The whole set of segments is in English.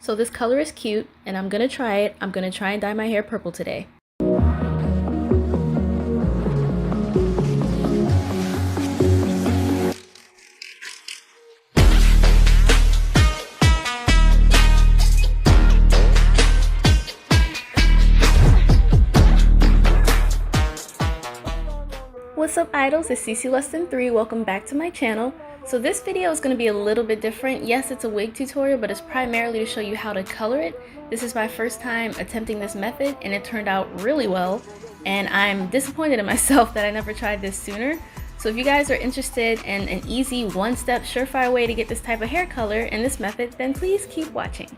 So this color is cute and I'm gonna try it. I'm gonna try and dye my hair purple today. What's up idols, it's CC Less Than 3. Welcome back to my channel. So this video is going to be a little bit different. Yes, it's a wig tutorial, but it's primarily to show you how to color it. This is my first time attempting this method and it turned out really well. And I'm disappointed in myself that I never tried this sooner. So if you guys are interested in an easy one-step surefire way to get this type of hair color in this method, then please keep watching.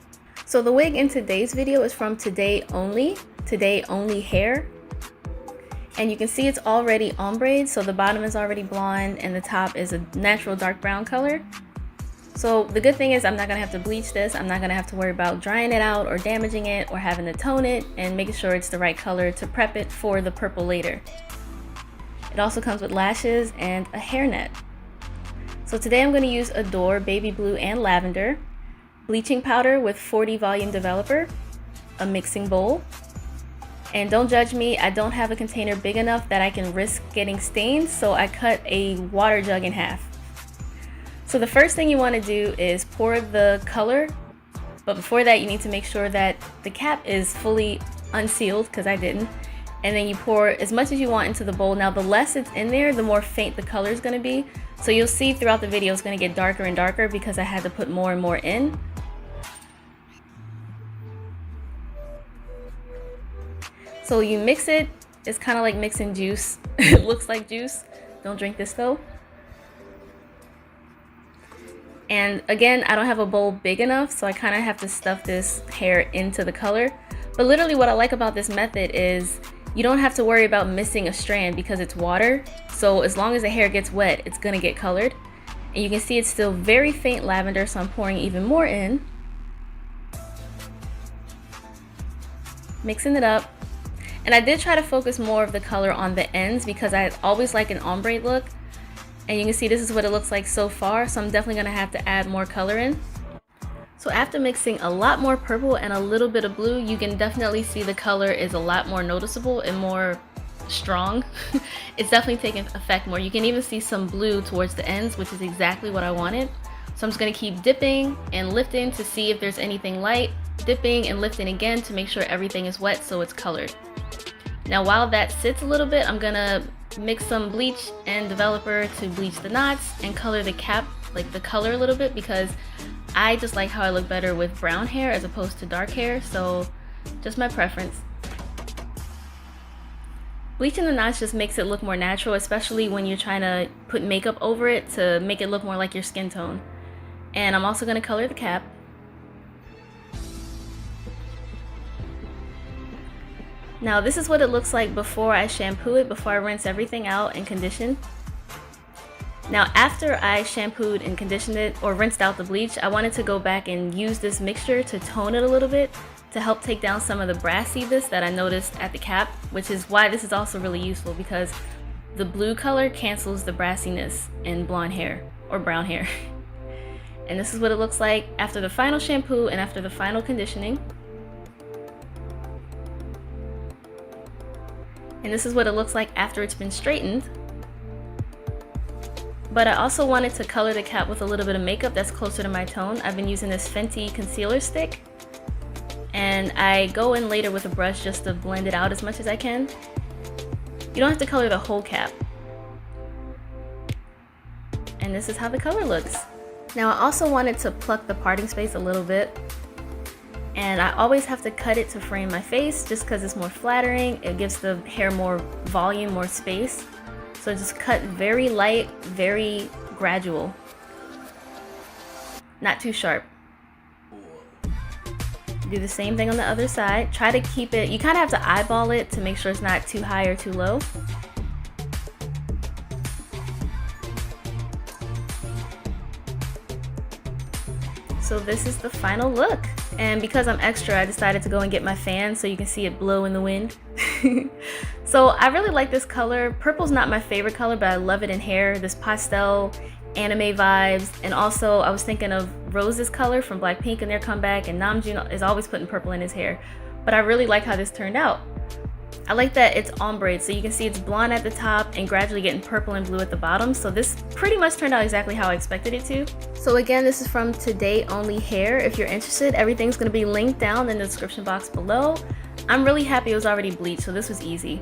So the wig in today's video is from Todayonly Hair. And you can see it's already ombre, so the bottom is already blonde and the top is a natural dark brown color. So the good thing is I'm not gonna have to bleach this. I'm not gonna have to worry about drying it out or damaging it or having to tone it and making sure it's the right color to prep it for the purple later. It also comes with lashes and a hairnet. So today I'm gonna use Adore Baby Blue and Lavender, bleaching powder with 40 volume developer, a mixing bowl. And don't judge me, I don't have a container big enough that I can risk getting stains, so I cut a water jug in half. So the first thing you want to do is pour the color, but before that you need to make sure that the cap is fully unsealed, because I didn't. And then you pour as much as you want into the bowl. Now the less it's in there, the more faint the color is going to be. So you'll see throughout the video it's going to get darker and darker because I had to put more and more in. So you mix it, it's kind of like mixing juice. It looks like juice. Don't drink this though. And again, I don't have a bowl big enough, so I kind of have to stuff this hair into the color. But literally what I like about this method is you don't have to worry about missing a strand because it's water. So as long as the hair gets wet, it's gonna get colored. And you can see it's still very faint lavender, so I'm pouring even more in. Mixing it up. And I did try to focus more of the color on the ends because I always like an ombre look. And you can see this is what it looks like so far, so I'm definitely going to have to add more color in. So after mixing a lot more purple and a little bit of blue, you can definitely see the color is a lot more noticeable and more strong. It's definitely taking effect more. You can even see some blue towards the ends, which is exactly what I wanted. So I'm just going to keep dipping and lifting to see if there's anything light, dipping and lifting again to make sure everything is wet so it's colored. Now while that sits a little bit, I'm gonna mix some bleach and developer to bleach the knots and color the cap, like the color a little bit, because I just like how I look better with brown hair as opposed to dark hair, so just my preference. Bleaching the knots just makes it look more natural, especially when you're trying to put makeup over it to make it look more like your skin tone. And I'm also gonna color the cap. Now this is what it looks like before I shampoo it, before I rinse everything out and condition. Now after I shampooed and conditioned it or rinsed out the bleach, I wanted to go back and use this mixture to tone it a little bit to help take down some of the brassiness that I noticed at the cap, which is why this is also really useful because the blue color cancels the brassiness in blonde hair or brown hair. And this is what it looks like after the final shampoo and after the final conditioning. And this is what it looks like after it's been straightened. But I also wanted to color the cap with a little bit of makeup that's closer to my tone. I've been using this Fenty concealer stick. And I go in later with a brush just to blend it out as much as I can. You don't have to color the whole cap. And this is how the color looks. Now I also wanted to pluck the parting space a little bit. And I always have to cut it to frame my face just because it's more flattering. It gives the hair more volume, more space. So just cut very light, very gradual. Not too sharp. Do the same thing on the other side. Try to keep it, you kind of have to eyeball it to make sure it's not too high or too low. So this is the final look. And because I'm extra, I decided to go and get my fan so you can see it blow in the wind. So I really like this color. Purple's not my favorite color, but I love it in hair. This pastel, anime vibes, and also I was thinking of Rose's color from Blackpink in their comeback, and Namjoon is always putting purple in his hair. But I really like how this turned out. I like that it's ombre, so you can see it's blonde at the top and gradually getting purple and blue at the bottom. So this pretty much turned out exactly how I expected it to. So again, this is from Todayonly Hair. If you're interested, everything's gonna be linked down in the description box below. I'm really happy it was already bleached, so this was easy.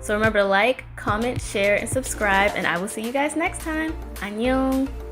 So remember to like, comment, share, and subscribe, and I will see you guys next time. Annyeong!